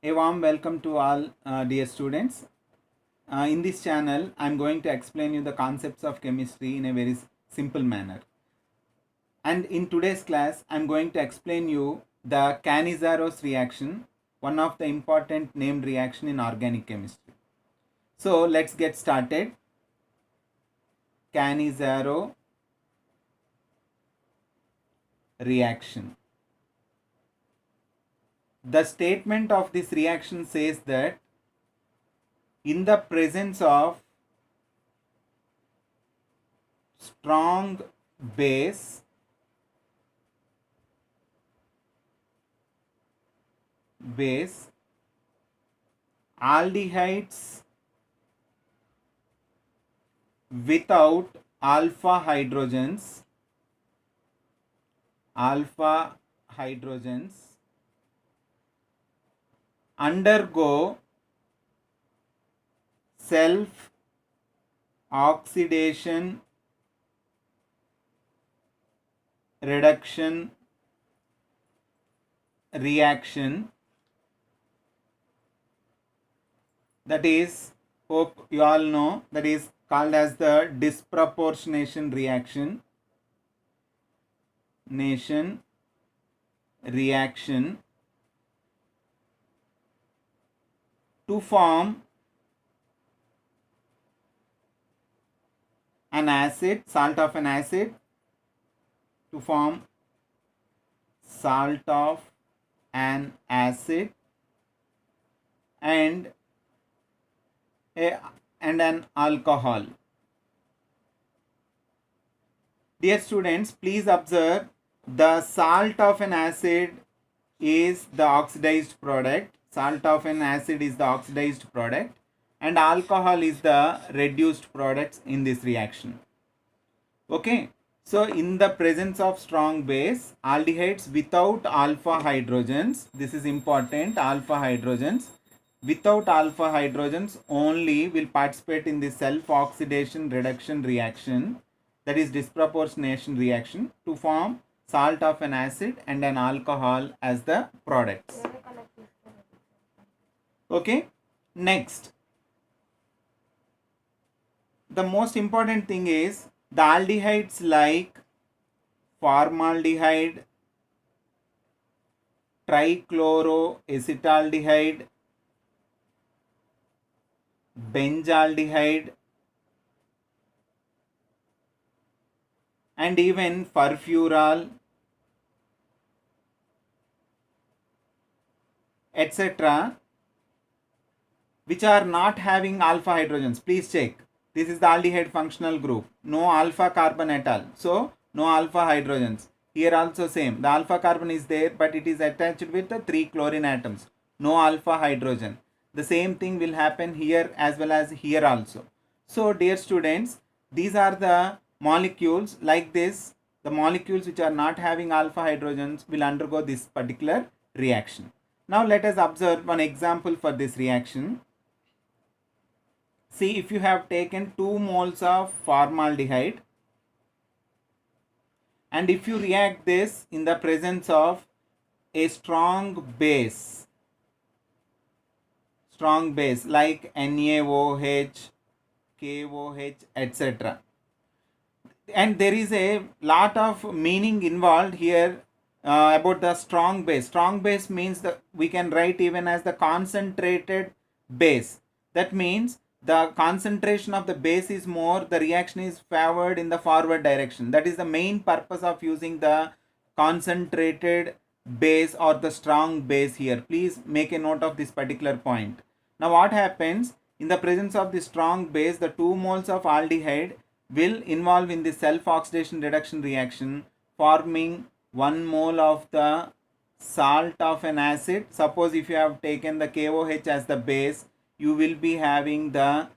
A warm welcome to all dear students. In this channel, I am going to explain you the concepts of chemistry in a very simple manner. And in today's class, I am going to explain you the Cannizaro's reaction, one of the important named reaction in organic chemistry. So let's get started. Cannizzaro reaction. The statement of this reaction says that in the presence of strong base aldehydes without alpha hydrogens undergo self oxidation reduction reaction, that is, hope you all know, that is called as the disproportionation reaction to form an acid, salt of an acid, to form salt of an acid and an alcohol. Dear students, please observe the salt of an acid is the oxidized product. Salt of an acid is the oxidized product and alcohol is the reduced products in this reaction. Okay. So in the presence of strong base, aldehydes without alpha hydrogens, this is important, alpha hydrogens, without alpha hydrogens only will participate in the self-oxidation reduction reaction, that is disproportionation reaction, to form salt of an acid and an alcohol as the products. Okay, next. The most important thing is the aldehydes like formaldehyde, trichloroacetaldehyde, benzaldehyde, and even furfural, etc., which are not having alpha hydrogens. Please check. This is the aldehyde functional group. No alpha carbon at all. So, no alpha hydrogens. Here also same. The alpha carbon is there, but it is attached with the 3 chlorine atoms. No alpha hydrogen. The same thing will happen here as well as here also. So, dear students, these are the molecules like this. The molecules which are not having alpha hydrogens will undergo this particular reaction. Now, let us observe one example for this reaction. See, if you have taken 2 moles of formaldehyde and if you react this in the presence of a strong base like NaOH, KOH, etc. And there is a lot of meaning involved here about the strong base. Strong base means that we can write even as the concentrated base. That means the concentration of the base is more, the reaction is favored in the forward direction. That is the main purpose of using the concentrated base or the strong base here. Please make a note of this particular point. Now what happens in the presence of the strong base, the 2 moles of aldehyde will involve in the self-oxidation reduction reaction, forming 1 mole of the salt of an acid. Suppose if you have taken the KOH as the base, you will be having the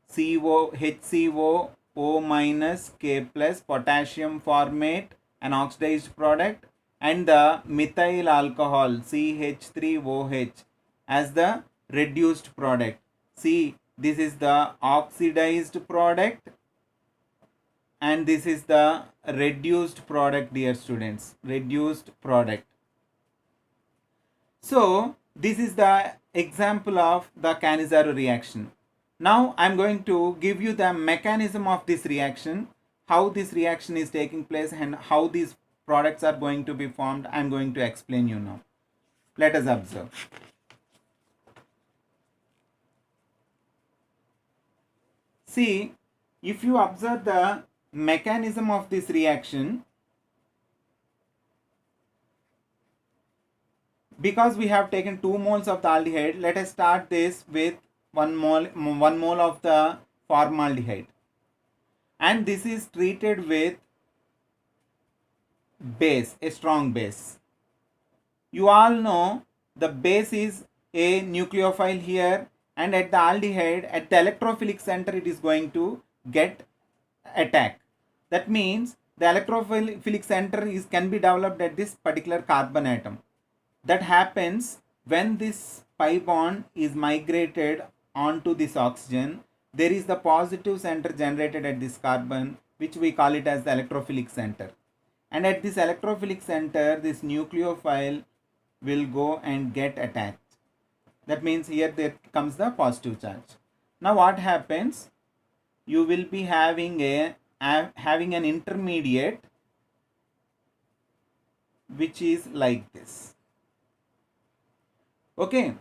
HCO O minus K plus potassium formate, an oxidized product, and the methyl alcohol CH3OH as the reduced product. See, this is the oxidized product and this is the reduced product, dear students, reduced product. So this is the example of the Cannizzaro reaction. Now I am going to give you the mechanism of this reaction, how this reaction is taking place and how these products are going to be formed. I am going to explain you now. Let us observe. See, if you observe the mechanism of this reaction, because we have taken 2 moles of the aldehyde, let us start this with 1 mole of the formaldehyde, and this is treated with base, a strong base. You all know the base is a nucleophile here, and at the aldehyde, at the electrophilic center, it is going to get attack. That means the electrophilic center can be developed at this particular carbon atom. That happens when this pi bond is migrated onto this oxygen. There is the positive center generated at this carbon, which we call it as the electrophilic center. And at this electrophilic center, this nucleophile will go and get attached. That means here there comes the positive charge. Now what happens? You will be having an intermediate which is like this. Okay,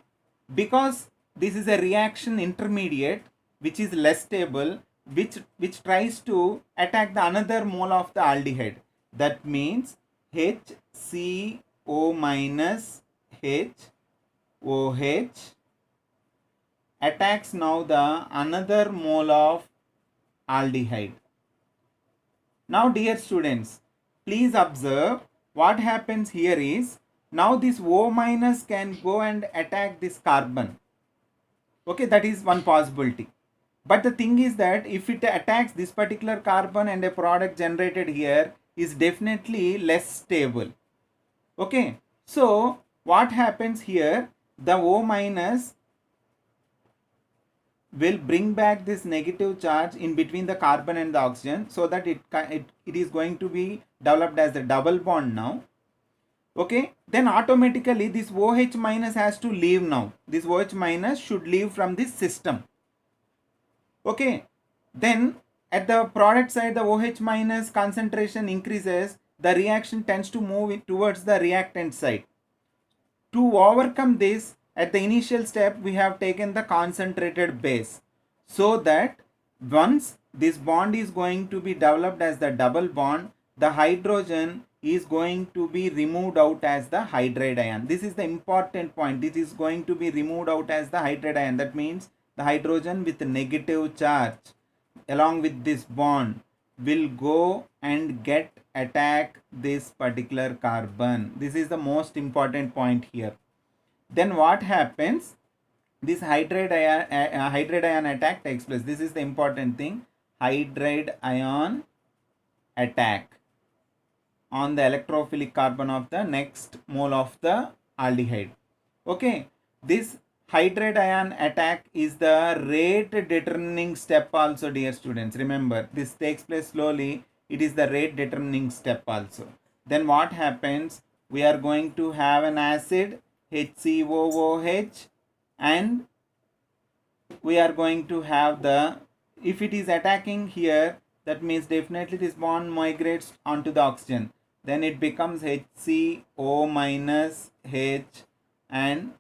because this is a reaction intermediate which is less stable, which tries to attack the another mole of the aldehyde. That means HCO minus HOH attacks now the another mole of aldehyde. Now dear students, please observe what happens here is, now this O minus can go and attack this carbon. Okay, that is one possibility. But the thing is that if it attacks this particular carbon and a product generated here is definitely less stable. Okay, so what happens here, the O minus will bring back this negative charge in between the carbon and the oxygen, so that it is going to be developed as a double bond now. Okay, then automatically this OH minus has to leave now. This OH minus should leave from this system. Okay, then at the product side, the OH minus concentration increases, the reaction tends to move towards the reactant side. To overcome this, at the initial step, we have taken the concentrated base, so that once this bond is going to be developed as the double bond, the hydrogen is going to be removed out as the hydride ion. This is the important point. This is going to be removed out as the hydride ion. That means the hydrogen with negative charge along with this bond will go and get attack this particular carbon. This is the most important point here. Then what happens? This hydride ion attack takes place. This is the important thing. Hydride ion attack on the electrophilic carbon of the next mole of the aldehyde. Okay, this hydride ion attack is the rate determining step also, dear students. Remember, this takes place slowly. It is the rate determining step also. Then what happens? We are going to have an acid HCOOH, and we are going to have the, if it is attacking here, that means definitely this bond migrates onto the oxygen. Then it becomes HCO minus H, and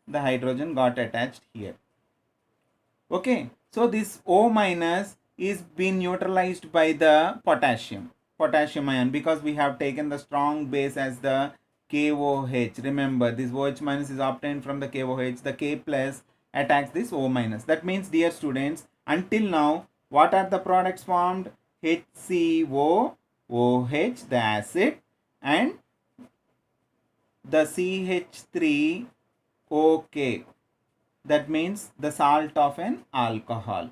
the hydrogen got attached here. Okay, so this O minus is being neutralized by the potassium ion, because we have taken the strong base as the KOH. Remember, this OH minus is obtained from the KOH. The K plus attacks this O minus. That means, dear students, until now, what are the products formed? HCO, OH, the acid, and the CH3OK. That means the salt of an alcohol.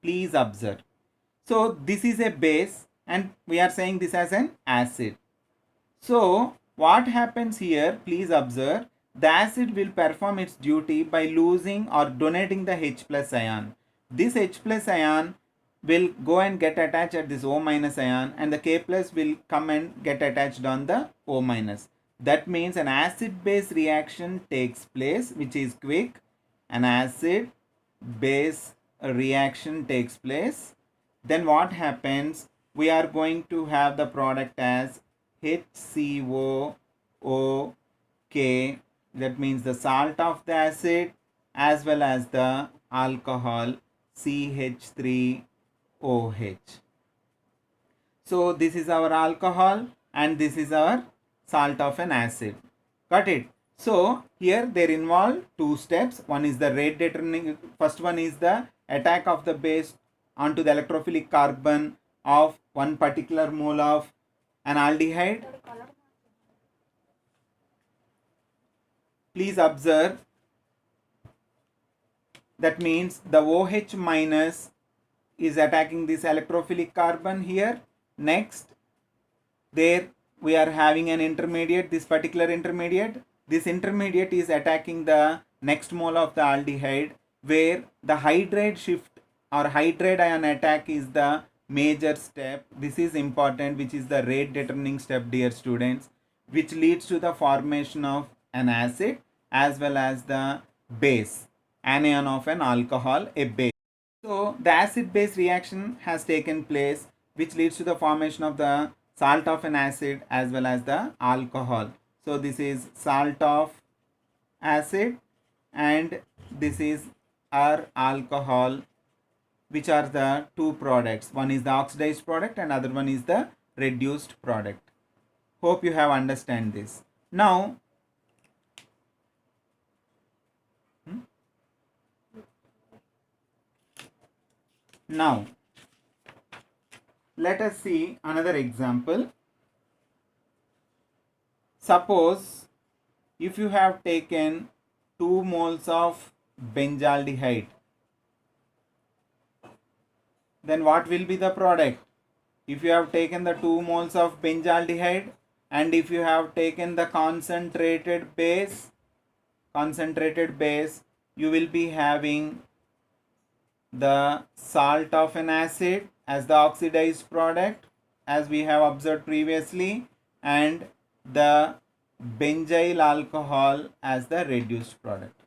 Please observe. So this is a base, and we are saying this as an acid. So what happens here? Please observe. The acid will perform its duty by losing or donating the H plus ion. This H plus ion will go and get attached at this O minus ion, and the K plus will come and get attached on the O minus. That means an acid base reaction takes place, which is quick. An acid base reaction takes place. Then what happens? We are going to have the product as HCOOK. That means the salt of the acid as well as the alcohol CH3OH. So this is our alcohol and this is our salt of an acid. Got it? So here they involve two steps. One is the rate determining. First one is the attack of the base onto the electrophilic carbon of one particular mole of an aldehyde. Please observe. That means the OH minus is attacking this electrophilic carbon here. Next, there we are having an intermediate, this particular intermediate. This intermediate is attacking the next mole of the aldehyde, where the hydride shift or hydride ion attack is the major step. This is important, which is the rate determining step, dear students, which leads to the formation of an acid as well as the base, anion of an alcohol, a base. So the acid base reaction has taken place, which leads to the formation of the salt of an acid as well as the alcohol. So this is salt of acid and this is our alcohol, which are the two products. One is the oxidized product and other one is the reduced product. Hope you have understand this. Now let us see another example. Suppose if you have taken 2 moles of benzaldehyde, then what will be the product? If you have taken the 2 moles of benzaldehyde and if you have taken the concentrated base, you will be having the salt of an acid as the oxidized product, as we have observed previously, and the benzyl alcohol as the reduced product.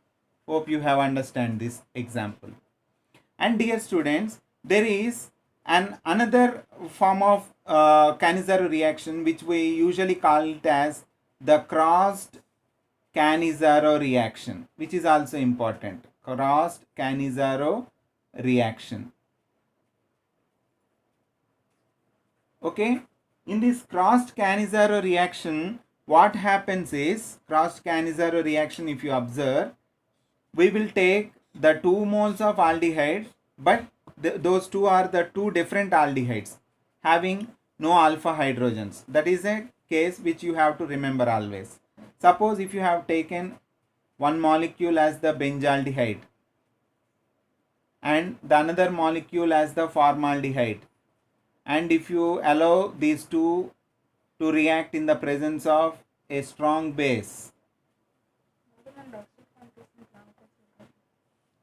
Hope you have understand this example. And dear students, there is another form of Cannizzaro reaction which we usually call it as the crossed Cannizzaro reaction, which is also important. Crossed Cannizzaro reaction. Okay, in this crossed Cannizzaro reaction, what happens is, crossed Cannizzaro reaction, if you observe, we will take the 2 moles of aldehyde, but those two are the two different aldehydes having no alpha hydrogens. That is a case which you have to remember always. Suppose if you have taken one molecule as the benzaldehyde and the another molecule as the formaldehyde, and if you allow these two to react in the presence of a strong base,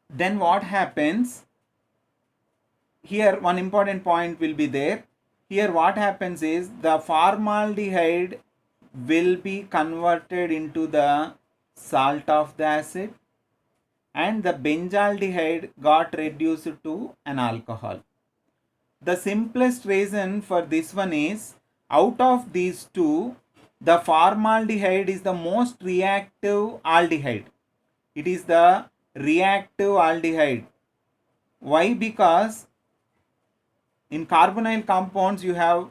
then what happens? Here one important point will be there. Here what happens is the formaldehyde will be converted into the salt of the acid and the benzaldehyde got reduced to an alcohol. The simplest reason for this one is, out of these two, the formaldehyde is the most reactive aldehyde. It is the reactive aldehyde. Why? Because in carbonyl compounds you have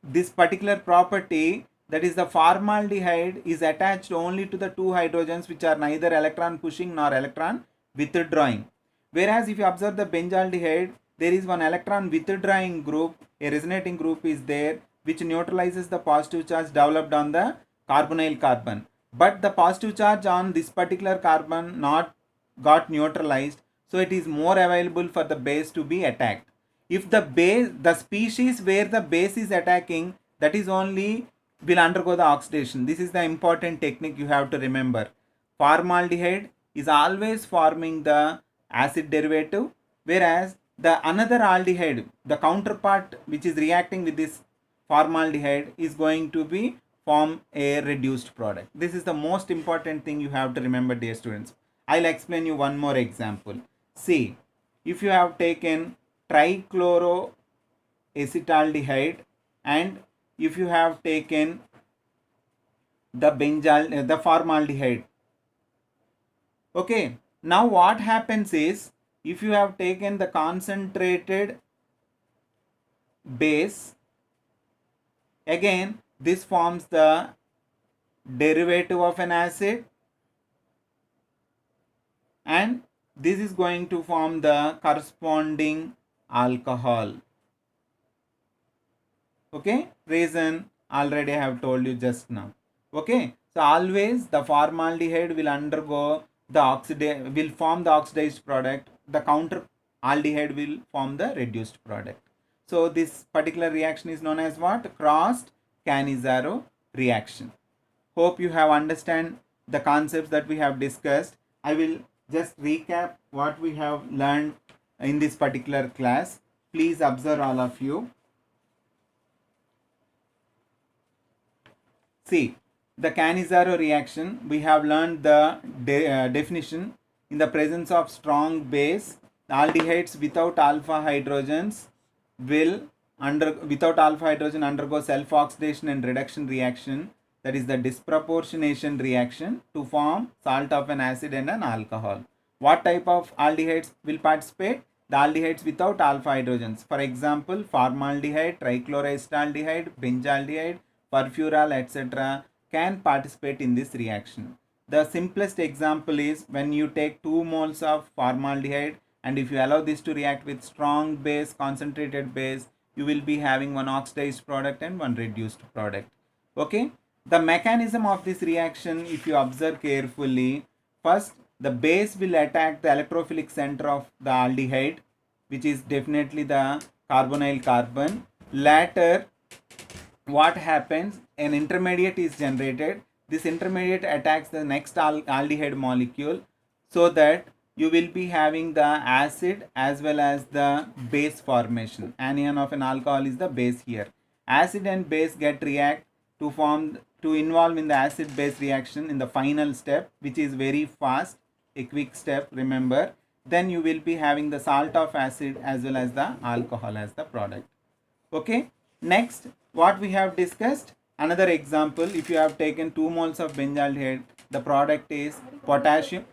this particular property, that is the formaldehyde is attached only to the two hydrogens which are neither electron pushing nor electron withdrawing. Whereas if you observe the benzaldehyde, there is one electron withdrawing group, a resonating group is there, which neutralizes the positive charge developed on the carbonyl carbon. But the positive charge on this particular carbon not got neutralized, so it is more available for the base to be attacked. If the species where the base is attacking, that is only will undergo the oxidation. This is the important technique you have to remember. Formaldehyde is always forming the acid derivative, whereas the another aldehyde, the counterpart which is reacting with this formaldehyde, is going to be form a reduced product. This is the most important thing you have to remember, dear students. I'll explain you one more example. See, if you have taken trichloroacetaldehyde and if you have taken the formaldehyde. Okay, now what happens is, if you have taken the concentrated base, again this forms the derivative of an acid and this is going to form the corresponding alcohol. Okay, reason already I have told you just now. Okay, so always the formaldehyde will undergo the will form the oxidized product, the counter aldehyde will form the reduced product. So this particular reaction is known as what? Crossed Cannizzaro reaction. Hope you have understand the concepts that we have discussed. I will just recap what we have learned in this particular class. Please observe, all of you. See, the Cannizzaro reaction, we have learned the definition. In the presence of strong base, the aldehydes without alpha hydrogens will undergo self oxidation and reduction reaction, that is the disproportionation reaction, to form salt of an acid and an alcohol. What type of aldehydes will participate? The aldehydes without alpha hydrogens. For example, formaldehyde, trichloroacetaldehyde, benzaldehyde, furfural, etc. can participate in this reaction. The simplest example is when you take 2 moles of formaldehyde and if you allow this to react with strong base, concentrated base, you will be having one oxidized product and one reduced product. Okay, the mechanism of this reaction, if you observe carefully, first the base will attack the electrophilic center of the aldehyde, which is definitely the carbonyl carbon. Later, what happens? An intermediate is generated. This intermediate attacks the next aldehyde molecule, so that you will be having the acid as well as the base formation. Anion of an alcohol is the base here. Acid and base get react to involve in the acid base reaction in the final step, which is very fast, a quick step, remember. Then you will be having the salt of acid as well as the alcohol as the product. Okay, next what we have discussed, another example, if you have taken 2 moles of benzaldehyde, the product is potassium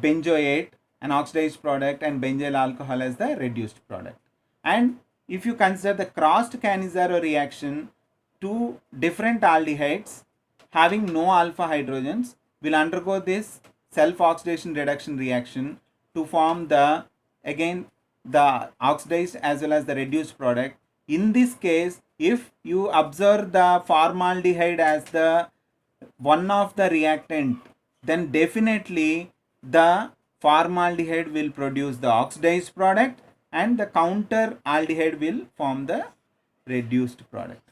benzoate, an oxidized product, and benzyl alcohol as the reduced product. And if you consider the crossed Cannizzaro reaction, 2 different aldehydes having no alpha hydrogens will undergo this self oxidation reduction reaction to form the oxidized as well as the reduced product. In this case, if you observe the formaldehyde as the one of the reactant, then definitely the formaldehyde will produce the oxidized product and the counter aldehyde will form the reduced product.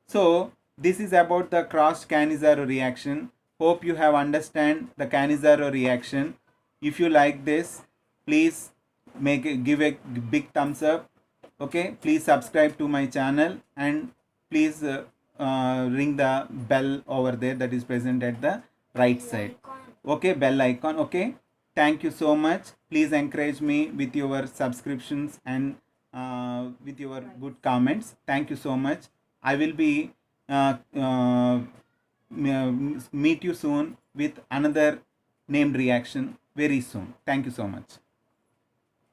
So this is about the crossed Cannizzaro reaction. Hope you have understand the Cannizzaro reaction. If you like this, please give a big thumbs up. Okay, please subscribe to my channel and please ring the bell over there that is present at the right side. Okay, bell icon. Okay, thank you so much. Please encourage me with your subscriptions and with your good comments. Thank you so much. I will be meet you soon with another named reaction very soon. Thank you so much.